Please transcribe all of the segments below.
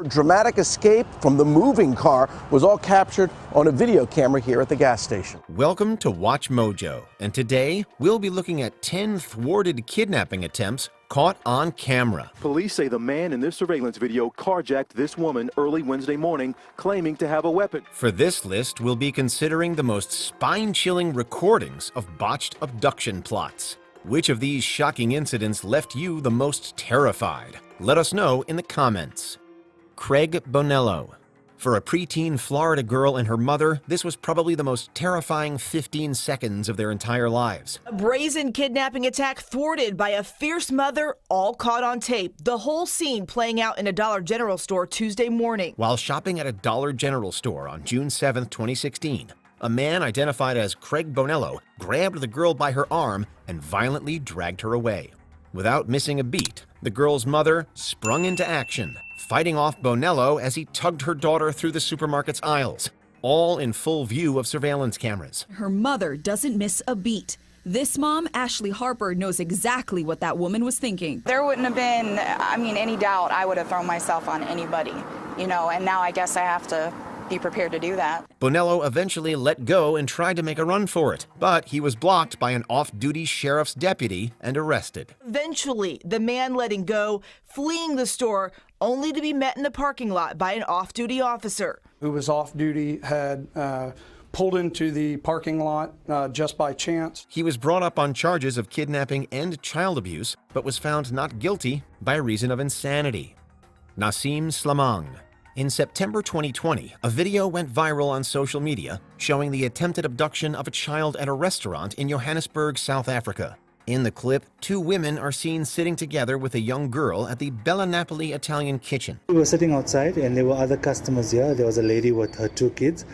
Dramatic escape from the moving car was all captured on a video camera here at the gas station. Welcome to Watch Mojo, and today we'll be looking at 10 thwarted kidnapping attempts caught on camera. Police say the man in this surveillance video carjacked this woman early Wednesday morning, claiming to have a weapon. For this list, we'll be considering the most spine-chilling recordings of botched abduction plots. Which of these shocking incidents left you the most terrified? Let us know in the comments. Craig Bonello. For a preteen Florida girl and her mother, this was probably the most terrifying 15 seconds of their entire lives. A brazen kidnapping attack thwarted by a fierce mother, all caught on tape. The whole scene playing out in a Dollar General store Tuesday morning. While shopping at a Dollar General store on June 7, 2016, a man identified as Craig Bonello grabbed the girl by her arm and violently dragged her away. Without missing a beat, the girl's mother sprung into action, fighting off Bonello as he tugged her daughter through the supermarket's aisles, all in full view of surveillance cameras. Her mother doesn't miss a beat. This mom, Ashley Harper, knows exactly what that woman was thinking. There wouldn't have been, any doubt I would have thrown myself on anybody, and now I guess I have to be prepared to do that. Bonello eventually let go and tried to make a run for it, but he was blocked by an off-duty sheriff's deputy and arrested. Eventually, the man letting go, fleeing the store, only to be met in the parking lot by an off-duty officer. Who was off-duty had pulled into the parking lot just by chance. He was brought up on charges of kidnapping and child abuse, but was found not guilty by reason of insanity. Nassim Slamang. In September 2020, a video went viral on social media showing the attempted abduction of a child at a restaurant in Johannesburg, South Africa. In the clip, two women are seen sitting together with a young girl at the Bella Napoli Italian kitchen. We were sitting outside and there were other customers here. There was a lady with her two kids.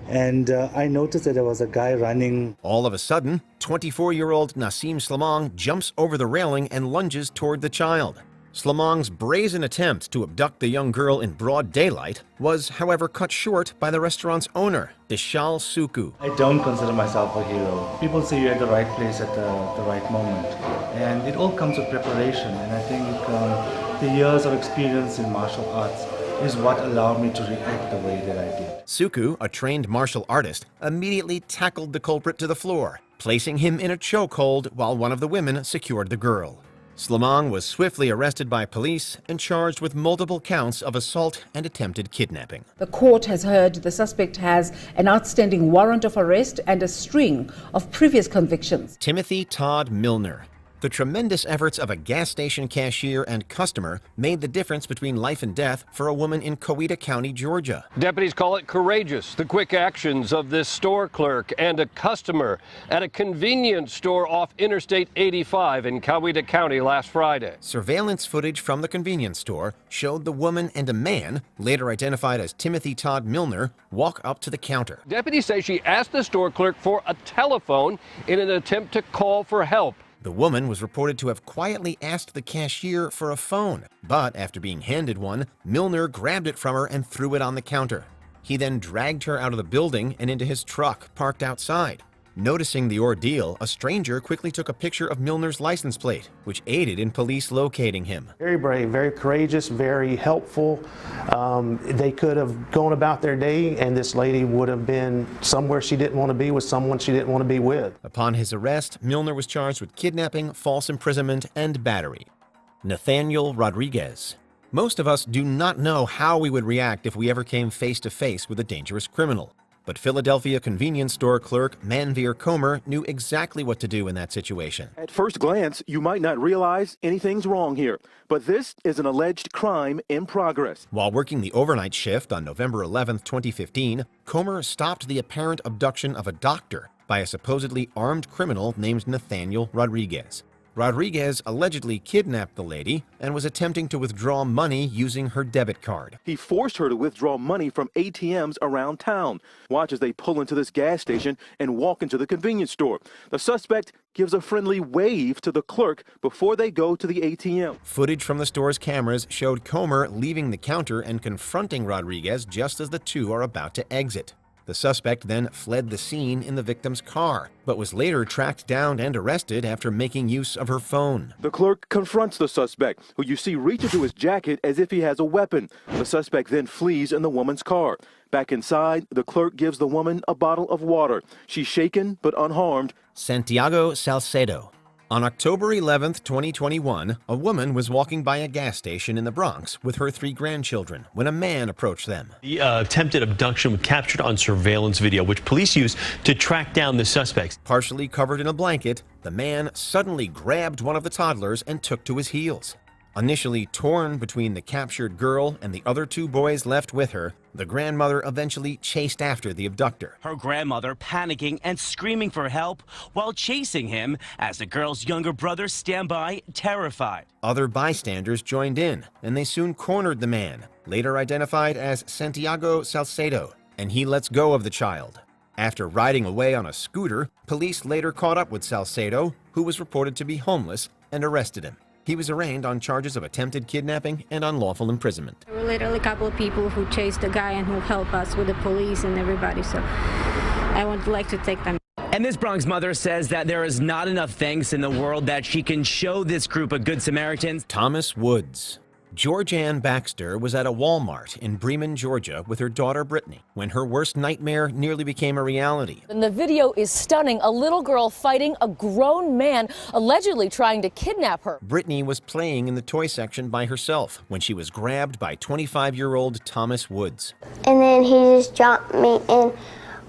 And I noticed that there was a guy running. All of a sudden, 24-year-old Nassim Slamang jumps over the railing and lunges toward the child. Slamang's brazen attempt to abduct the young girl in broad daylight was, however, cut short by the restaurant's owner, Dishal Suku. I don't consider myself a hero. People say you're at the right place at the right moment. And it all comes with preparation. And I think the years of experience in martial arts is what allowed me to react the way that I did. Suku, a trained martial artist, immediately tackled the culprit to the floor, placing him in a chokehold while one of the women secured the girl. Slamang was swiftly arrested by police and charged with multiple counts of assault and attempted kidnapping. The court has heard the suspect has an outstanding warrant of arrest and a string of previous convictions. Timothy Todd Milner. The tremendous efforts of a gas station cashier and customer made the difference between life and death for a woman in Coweta County, Georgia. Deputies call it courageous, the quick actions of this store clerk and a customer at a convenience store off Interstate 85 in Coweta County last Friday. Surveillance footage from the convenience store showed the woman and a man, later identified as Timothy Todd Milner, walk up to the counter. Deputies say she asked the store clerk for a telephone in an attempt to call for help. The woman was reported to have quietly asked the cashier for a phone, but after being handed one, Milner grabbed it from her and threw it on the counter. He then dragged her out of the building and into his truck parked outside. Noticing the ordeal, a stranger quickly took a picture of Milner's license plate, which aided in police locating him. Very brave, very courageous, very helpful. They could have gone about their day and this lady would have been somewhere she didn't want to be with someone she didn't want to be with. Upon his arrest, Milner was charged with kidnapping, false imprisonment, and battery. Nathaniel Rodriguez. Most of us do not know how we would react if we ever came face to face with a dangerous criminal. But Philadelphia convenience store clerk Manveer Comer knew exactly what to do in that situation. At first glance, you might not realize anything's wrong here, but this is an alleged crime in progress. While working the overnight shift on November 11, 2015, Comer stopped the apparent abduction of a doctor by a supposedly armed criminal named Nathaniel Rodriguez. Rodriguez allegedly kidnapped the lady and was attempting to withdraw money using her debit card. He forced her to withdraw money from ATMs around town. Watch as they pull into this gas station and walk into the convenience store. The suspect gives a friendly wave to the clerk before they go to the ATM. Footage from the store's cameras showed Comer leaving the counter and confronting Rodriguez just as the two are about to exit. The suspect then fled the scene in the victim's car, but was later tracked down and arrested after making use of her phone. The clerk confronts the suspect, who you see reach into his jacket as if he has a weapon. The suspect then flees in the woman's car. Back inside, the clerk gives the woman a bottle of water. She's shaken but unharmed. Santiago Salcedo. On October 11, 2021, a woman was walking by a gas station in the Bronx with her 3 grandchildren when a man approached them. The attempted abduction was captured on surveillance video, which police used to track down the suspects. Partially covered in a blanket, the man suddenly grabbed one of the toddlers and took to his heels. Initially torn between the captured girl and the other 2 boys left with her, the grandmother eventually chased after the abductor. Her grandmother panicking and screaming for help while chasing him as the girl's younger brothers stand by, terrified. Other bystanders joined in, and they soon cornered the man, later identified as Santiago Salcedo, and he lets go of the child. After riding away on a scooter, police later caught up with Salcedo, who was reported to be homeless, and arrested him. He was arraigned on charges of attempted kidnapping and unlawful imprisonment. There were literally a couple of people who chased the guy and who helped us with the police and everybody, so I would like to take them. And this Bronx mother says that there is not enough thanks in the world that she can show this group of good Samaritans. Thomas Woods. Georgianne Baxter was at a Walmart in Bremen, Georgia with her daughter Brittany when her worst nightmare nearly became a reality. And the video is stunning. A little girl fighting a grown man allegedly trying to kidnap her. Brittany was playing in the toy section by herself when she was grabbed by 25-year-old Thomas Woods. And then he just dropped me and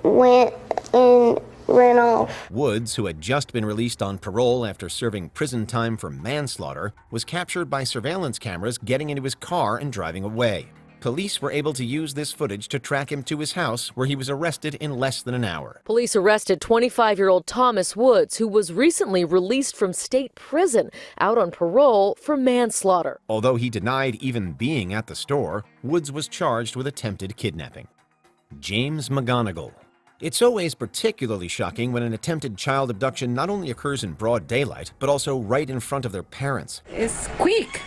went and ran off. Woods, who had just been released on parole after serving prison time for manslaughter, was captured by surveillance cameras getting into his car and driving away. Police were able to use this footage to track him to his house, where he was arrested in less than an hour. Police arrested 25-year-old Thomas Woods, who was recently released from state prison out on parole for manslaughter. Although he denied even being at the store, Woods was charged with attempted kidnapping. James McGonigal. It's always particularly shocking when an attempted child abduction not only occurs in broad daylight, but also right in front of their parents. It's quick.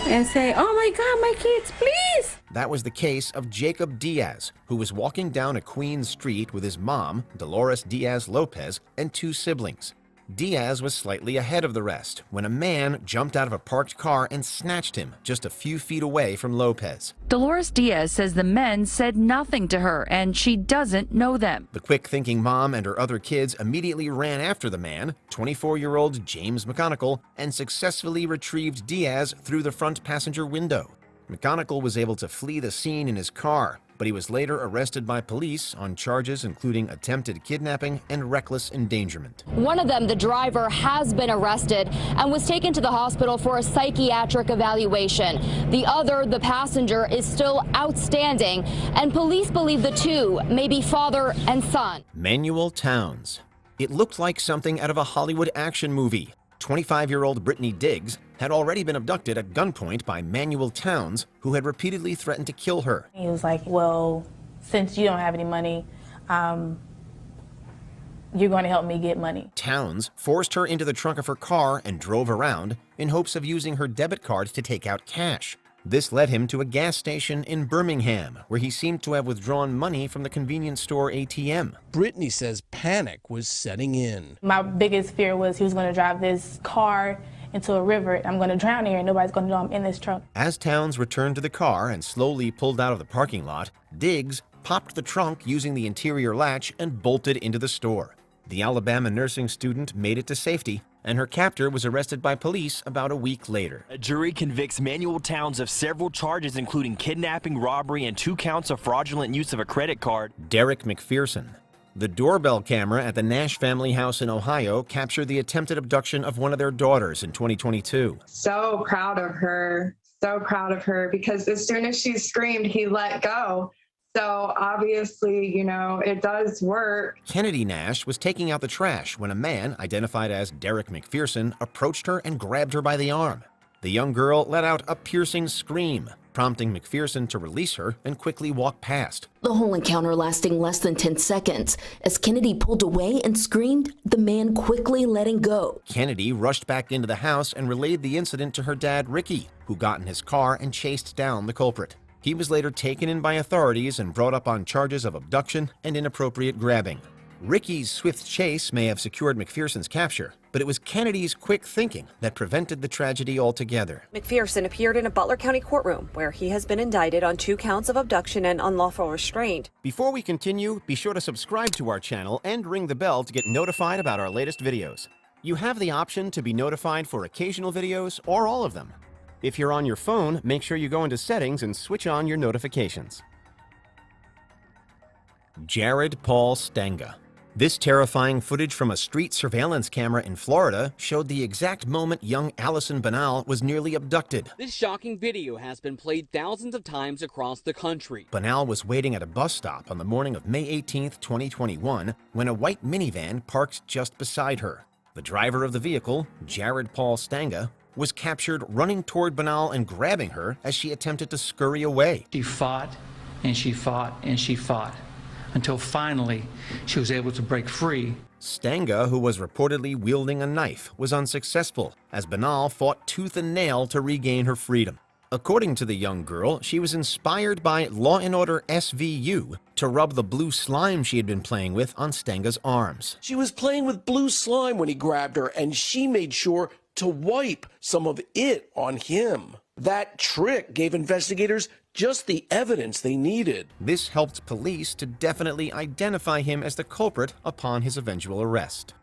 And say, oh my God, my kids, please. That was the case of Jacob Diaz, who was walking down a Queens street with his mom, Dolores Diaz Lopez, and 2 siblings. Diaz was slightly ahead of the rest when a man jumped out of a parked car and snatched him just a few feet away from Lopez. Dolores Diaz says the men said nothing to her and she doesn't know them. The quick-thinking mom and her other kids immediately ran after the man, 24-year-old James McGonigal, and successfully retrieved Diaz through the front passenger window. McGonigal was able to flee the scene in his car, but he was later arrested by police on charges including attempted kidnapping and reckless endangerment. One of them, the driver, has been arrested and was taken to the hospital for a psychiatric evaluation. The other, the passenger, is still outstanding, and police believe the 2 may be father and son. Manuel Towns. It looked like something out of a Hollywood action movie. 25-year-old Brittany Diggs had already been abducted at gunpoint by Manuel Towns, who had repeatedly threatened to kill her. He was like, well, since you don't have any money, you're going to help me get money. Towns forced her into the trunk of her car and drove around in hopes of using her debit card to take out cash. This led him to a gas station in Birmingham, where he seemed to have withdrawn money from the convenience store ATM. Brittany says panic was setting in. My biggest fear was he was going to drive this car into a river. I'm going to drown here and nobody's going to know I'm in this trunk. As Towns returned to the car and slowly pulled out of the parking lot, Diggs popped the trunk using the interior latch and bolted into the store. The Alabama nursing student made it to safety, and her captor was arrested by police about a week later. A jury convicts Manuel Towns of several charges, including kidnapping, robbery, and 2 counts of fraudulent use of a credit card. Derek McPherson. The doorbell camera at the Nash family house in Ohio captured the attempted abduction of one of their daughters in 2022. So proud of her, because as soon as she screamed, he let go. So obviously, you know, it does work. Kennedy Nash was taking out the trash when a man, identified as Derek McPherson, approached her and grabbed her by the arm. The young girl let out a piercing scream, prompting McPherson to release her and quickly walk past. The whole encounter lasting less than 10 seconds. As Kennedy pulled away and screamed, the man quickly letting go. Kennedy rushed back into the house and relayed the incident to her dad, Ricky, who got in his car and chased down the culprit. He was later taken in by authorities and brought up on charges of abduction and inappropriate grabbing. Ricky's swift chase may have secured McPherson's capture, but it was Kennedy's quick thinking that prevented the tragedy altogether. McPherson appeared in a Butler County courtroom where he has been indicted on 2 counts of abduction and unlawful restraint. Before we continue, be sure to subscribe to our channel and ring the bell to get notified about our latest videos. You have the option to be notified for occasional videos or all of them. If you're on your phone, make sure you go into settings and switch on your notifications. Jared Paul Stanga. This terrifying footage from a street surveillance camera in Florida showed the exact moment young Allison Banal was nearly abducted. This shocking video has been played thousands of times across the country. Banal was waiting at a bus stop on the morning of May 18, 2021, when a white minivan parked just beside her. The driver of the vehicle, Jared Paul Stanga, was captured running toward Banal and grabbing her as she attempted to scurry away. She fought and she fought and she fought, until finally she was able to break free. Stanga, who was reportedly wielding a knife, was unsuccessful as Banal fought tooth and nail to regain her freedom. According to the young girl, she was inspired by Law & Order SVU to rub the blue slime she had been playing with on Stanga's arms. She was playing with blue slime when he grabbed her, and she made sure to wipe some of it on him. That trick gave investigators just the evidence they needed. This helped police to definitely identify him as the culprit upon his eventual arrest.